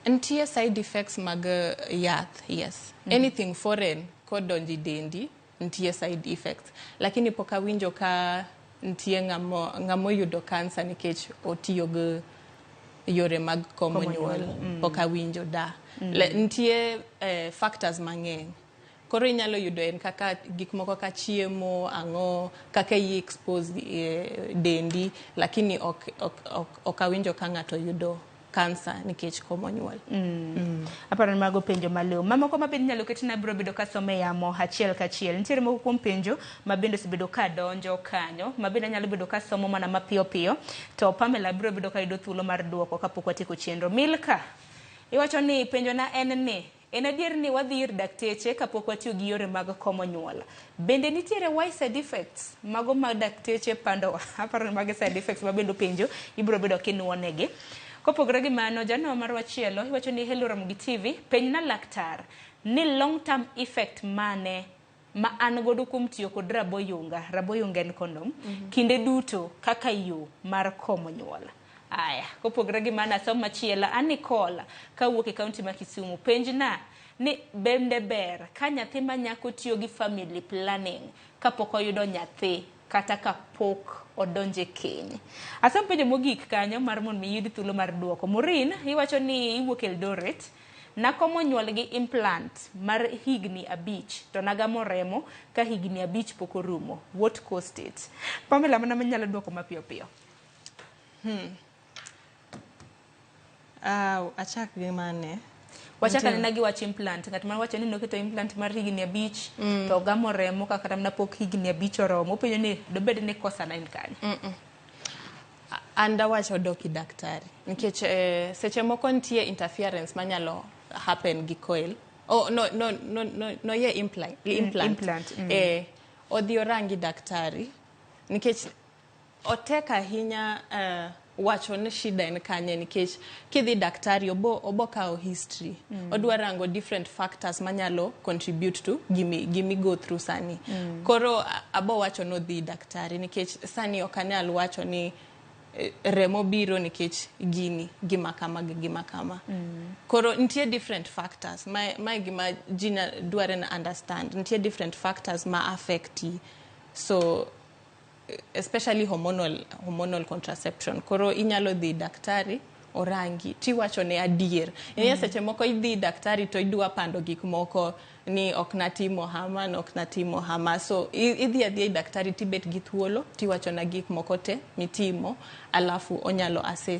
Nitie side effects mag yath, yes. Anything foreign kodonji dendi nitie side effects. Lakini pok awinjo ka nitie ng'amo yudo kansa nikech otiyo gi yore mag komo nyuol. Pok awinjo da. Nitie factors mang'eny. Koro inyalo yudo en kaka gik moko ka chiemo, ang'o, kaka expose dendi, lakini ok awinjo ka ng'ato yudo kansa nikech komo nyuol. Aparo ni mago penjo maleo. Mamoko ma bende nyalo ketina biro bedo ka some yamo achiel kachiel. Nitiere moko kuom penjo ma bende osebedo ka donjo kanyo, ma bende nyalo bedo ka somo mana mapiyo piyo. To Pamela biro bedo ka yudo thuolo mar duoko kapok watieko chenro. Milka, iwacho ni penjo na en ni, en adier ni wadhi ir dakteche kapok watiyo gi yore mag komo nyuol. Bende nitiere why side effects mago mag dakteche pandowa. Aparo ni mago side effects ma bende penjo ibiro bedo kinuonegi. Kopogore gi mano, jano mar wachielo iwacho ni hello Ramogi TV, penj na laktar ni long term effect mane ma an godo kuom tiyo kod raboyunga en kondom, kinde duto kaka yo mar komo nyuol. Aya, kopogore gi mano asom machiela Anikola kawuok e kaunti ma Kisumu, penj na ni bende ber ka nyathi ma nyako tiyo gi family planning kapok oyudo nyathi kata kapok odonje keny. Asam penjo mogik kanyo mar mon mi yudi thuolo mar duoko. Morin iwacho ni iwuok Eldoret, nakomo nyuol gi implant mar higni 5 to nagamo remo ka higni 5 pok orumo. What caused it? Pamela, mana nyalo duoko mapiyo piyo. Achak gi mane. Wachaka nena gi wach implant. Ng'at ma wacho ni noketo implant mar higni 5 to gamo remo kaka tamna pok higni 5 oromo. Penjo ni dobed ni kosa na en kanye. Anda wacho doki daktari. Nikech seche moko nitie interference manyalo happen gi coil. Oh no ye implant. Odhi orangi daktari. Nikech oteka ahinya wacho ni shida en kanye nikech kidhi daktari obo kao history. Odwa rango different factors manyalo contribute to gimi go through sani. Koro abo wacho no dhi daktari nikech sani okanyal wacho ni remo biro nikech gima kama. Koro nitie different factors. My gima jina dware na understand. Nitie different factors ma affecti. So especially hormonal contraception. Koro inyalo dhi daktari orangi tiwacho ne adier. Seche moko idhi daktari to idwa pando gik moko ni ok natimo hama. So idhi daktari tibet gi thuolo tiwacho na gik moko te mitimo alafu onyalo assess